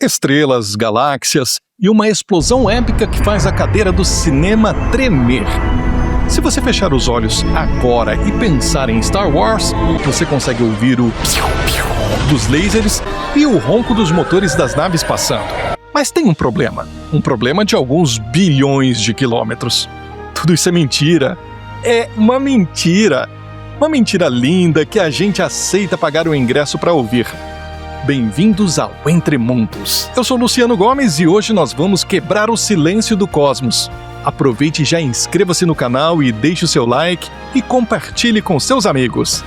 estrelas, galáxias e uma explosão épica que faz a cadeira do cinema tremer. Se você fechar os olhos agora e pensar em Star Wars, você consegue ouvir o piu-piu dos lasers e o ronco dos motores das naves passando. Mas tem um problema de alguns bilhões de quilômetros. Tudo isso é mentira. É uma mentira. Uma mentira linda que a gente aceita pagar o ingresso para ouvir. Bem-vindos ao Entre Mundos. Eu sou Luciano Gomes e hoje nós vamos quebrar o silêncio do cosmos. Aproveite e já inscreva-se no canal e deixe o seu like e compartilhe com seus amigos.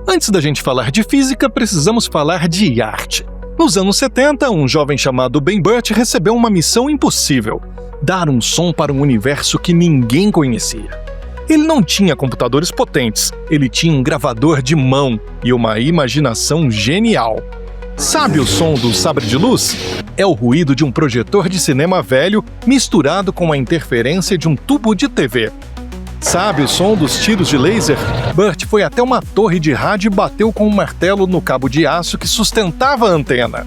Antes da gente falar de física, precisamos falar de arte. Nos anos 70, um jovem chamado Ben Burtt recebeu uma missão impossível: dar um som para um universo que ninguém conhecia. Ele não tinha computadores potentes, ele tinha um gravador de mão e uma imaginação genial. Sabe o som do sabre de luz? É o ruído de um projetor de cinema velho misturado com a interferência de um tubo de TV. Sabe o som dos tiros de laser? Burtt foi até uma torre de rádio e bateu com um martelo no cabo de aço que sustentava a antena.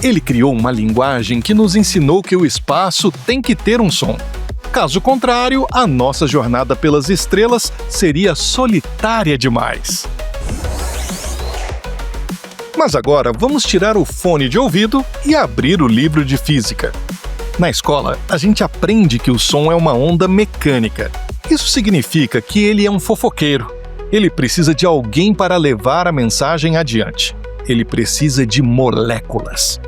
Ele criou uma linguagem que nos ensinou que o espaço tem que ter um som. Caso contrário, a nossa jornada pelas estrelas seria solitária demais. Mas agora vamos tirar o fone de ouvido e abrir o livro de física. Na escola, a gente aprende que o som é uma onda mecânica. Isso significa que ele é um fofoqueiro. Ele precisa de alguém para levar a mensagem adiante. Ele precisa de moléculas.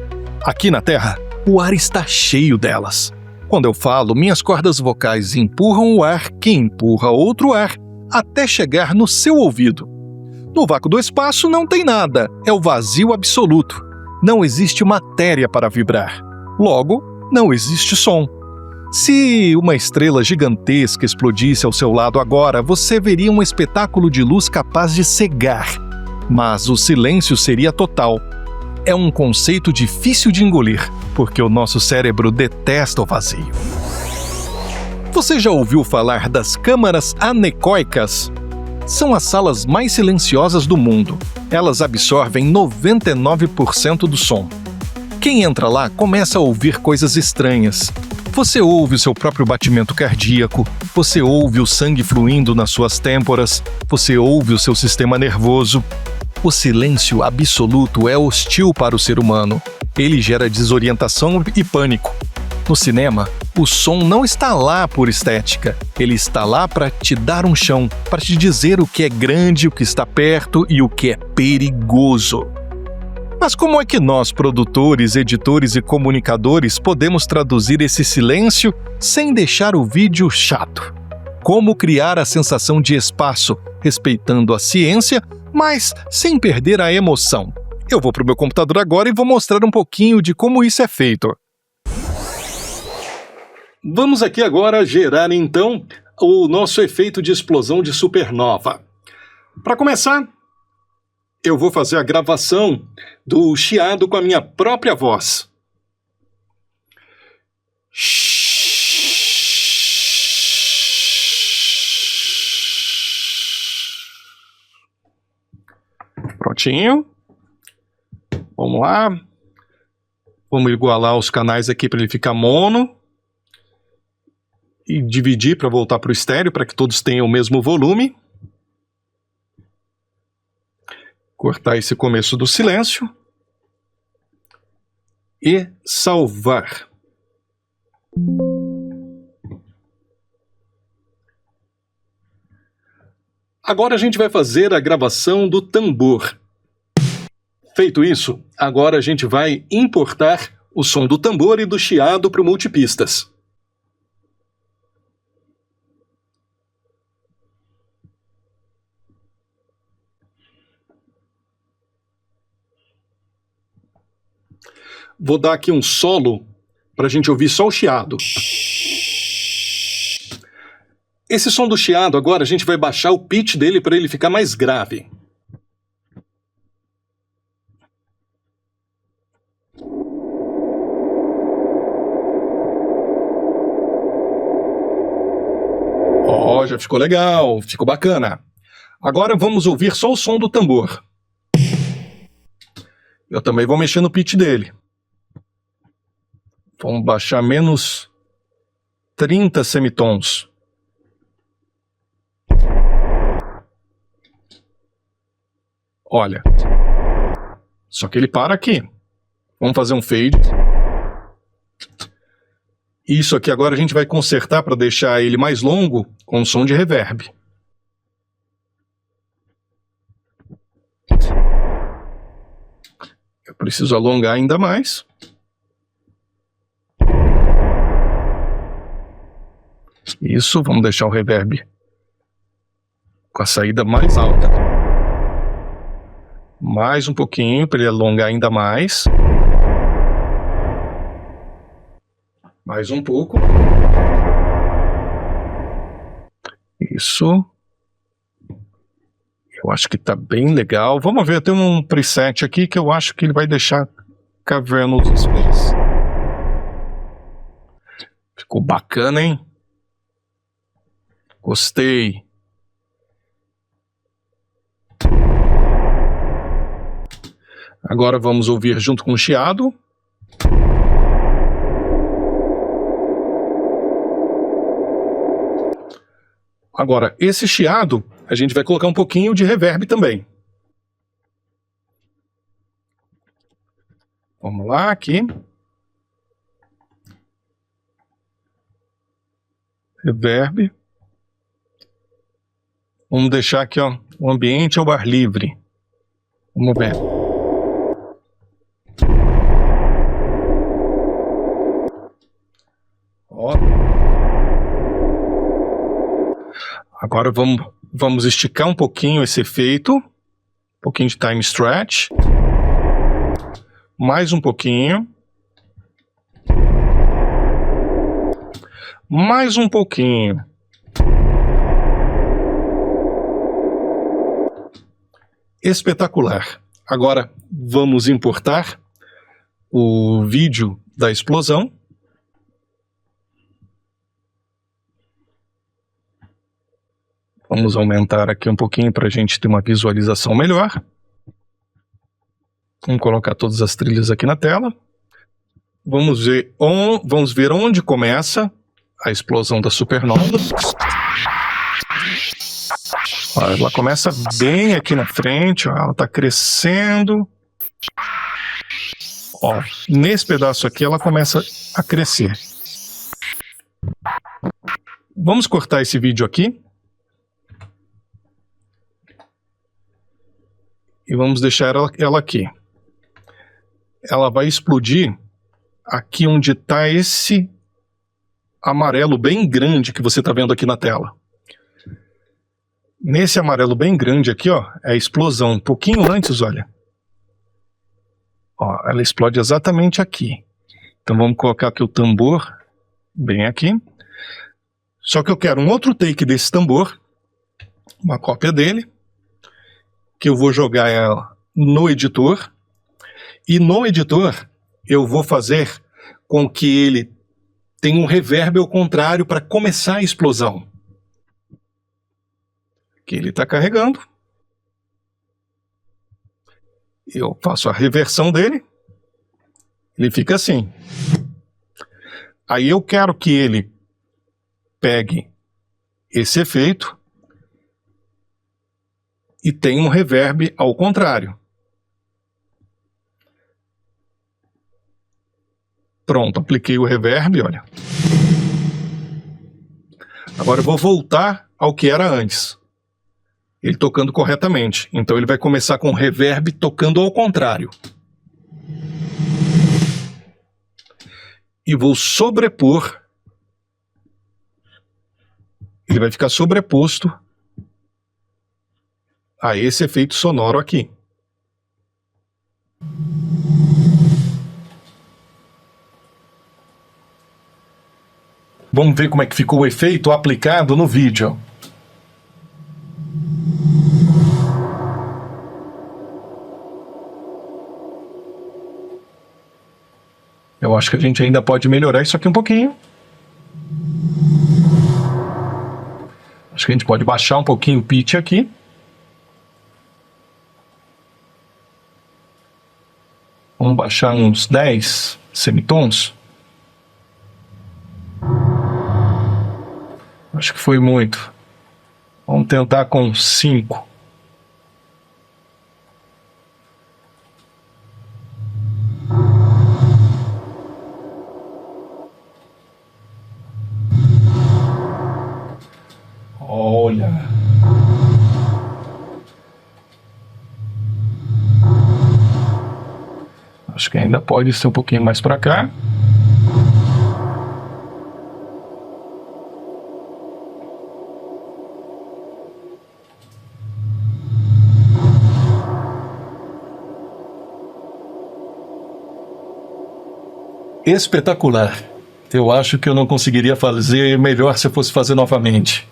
Aqui na Terra, o ar está cheio delas. Quando eu falo, minhas cordas vocais empurram o ar que empurra outro ar até chegar no seu ouvido. No vácuo do espaço não tem nada, é o vazio absoluto. Não existe matéria para vibrar. Logo, não existe som. Se uma estrela gigantesca explodisse ao seu lado agora, você veria um espetáculo de luz capaz de cegar. Mas o silêncio seria total. É um conceito difícil de engolir, porque o nosso cérebro detesta o vazio. Você já ouviu falar das câmaras anecoicas? São as salas mais silenciosas do mundo. Elas absorvem 99% do som. Quem entra lá começa a ouvir coisas estranhas. Você ouve o seu próprio batimento cardíaco, você ouve o sangue fluindo nas suas têmporas, você ouve o seu sistema nervoso. O silêncio absoluto é hostil para o ser humano. Ele gera desorientação e pânico. No cinema, o som não está lá por estética. Ele está lá para te dar um chão, para te dizer o que é grande, o que está perto e o que é perigoso. Mas como é que nós, produtores, editores e comunicadores, podemos traduzir esse silêncio sem deixar o vídeo chato? Como criar a sensação de espaço, respeitando a ciência, mas sem perder a emoção? Eu vou para o meu computador agora e vou mostrar um pouquinho de como isso é feito. Vamos aqui agora gerar, então, o nosso efeito de explosão de supernova. Para começar, eu vou fazer a gravação do chiado com a minha própria voz. Prontinho. Vamos lá. Vamos igualar os canais aqui para ele ficar mono. E dividir para voltar para o estéreo, para que todos tenham o mesmo volume. Cortar esse começo do silêncio. E salvar. Agora a gente vai fazer a gravação do tambor. Feito isso, agora a gente vai importar o som do tambor e do chiado para o multipistas. Vou dar aqui um solo para a gente ouvir só o chiado. Esse som do chiado agora a gente vai baixar o pitch dele para ele ficar mais grave. Ó, já ficou legal, ficou bacana. Agora vamos ouvir só o som do tambor. Eu também vou mexer no pitch dele. Vamos baixar menos 30 semitons. Olha. Só que ele para aqui. Vamos fazer um fade. Isso aqui agora a gente vai consertar para deixar ele mais longo com som de reverb. Eu preciso alongar ainda mais. Isso, vamos deixar o reverb com a saída mais alta. Mais um pouquinho para ele alongar ainda mais. Mais um pouco. Isso. Eu acho que tá bem legal. Vamos ver, tem um preset aqui que eu acho que ele vai deixar Cavernous Space. Ficou bacana, hein? Gostei. Agora vamos ouvir junto com o chiado. Agora, esse chiado, a gente vai colocar um pouquinho de reverb também. Vamos lá, aqui. Reverb. Vamos deixar aqui, ó, o ambiente ao ar livre. Vamos ver. Ó. Agora vamos esticar um pouquinho esse efeito. Um pouquinho de time stretch. Mais um pouquinho. Mais um pouquinho. Espetacular. Agora vamos importar o vídeo da explosão. Vamos aumentar aqui um pouquinho para a gente ter uma visualização melhor. Vamos colocar todas as trilhas aqui na tela. Vamos ver onde começa a explosão da supernova. Ó, ela começa bem aqui na frente, ó, ela está crescendo. Ó, nesse pedaço aqui ela começa a crescer. Vamos cortar esse vídeo aqui. E vamos deixar ela aqui. Ela vai explodir aqui onde está esse amarelo bem grande que você está vendo aqui na tela. Nesse amarelo bem grande aqui, ó, é a explosão. Um pouquinho antes, olha. Ó, ela explode exatamente aqui. Então vamos colocar aqui o tambor bem aqui. Só que eu quero um outro take desse tambor, uma cópia dele, que eu vou jogar ela no editor. E no editor eu vou fazer com que ele tenha um reverb ao contrário para começar a explosão. Que ele está carregando. Eu faço a reversão dele. Ele fica assim. Aí eu quero que ele pegue esse efeito e tenha um reverb ao contrário. Pronto, apliquei o reverb, olha. Agora eu vou voltar ao que era antes. Ele tocando corretamente. Então ele vai começar com reverb tocando ao contrário. E vou sobrepor. Ele vai ficar sobreposto a esse efeito sonoro aqui. Vamos ver como é que ficou o efeito aplicado no vídeo. Eu acho que a gente ainda pode melhorar isso aqui um pouquinho. Acho que a gente pode baixar um pouquinho o pitch aqui. Vamos baixar uns 10 semitons. Acho que foi muito. Vamos tentar com 5. Olha. Acho que ainda pode ser um pouquinho mais para cá. Espetacular. Eu acho que eu não conseguiria fazer melhor se eu fosse fazer novamente.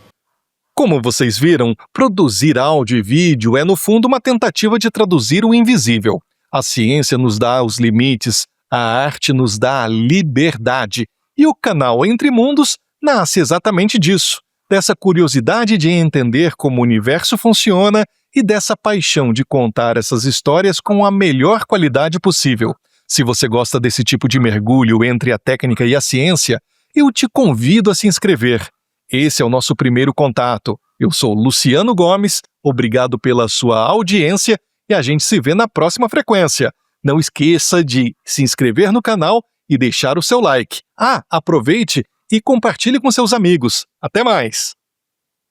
Como vocês viram, produzir áudio e vídeo é, no fundo, uma tentativa de traduzir o invisível. A ciência nos dá os limites, a arte nos dá a liberdade. E o canal Entre Mundos nasce exatamente disso, dessa curiosidade de entender como o universo funciona e dessa paixão de contar essas histórias com a melhor qualidade possível. Se você gosta desse tipo de mergulho entre a técnica e a ciência, eu te convido a se inscrever. Esse é o nosso primeiro contato. Eu sou Luciano Gomes, obrigado pela sua audiência e a gente se vê na próxima frequência. Não esqueça de se inscrever no canal e deixar o seu like. Aproveite e compartilhe com seus amigos. Até mais!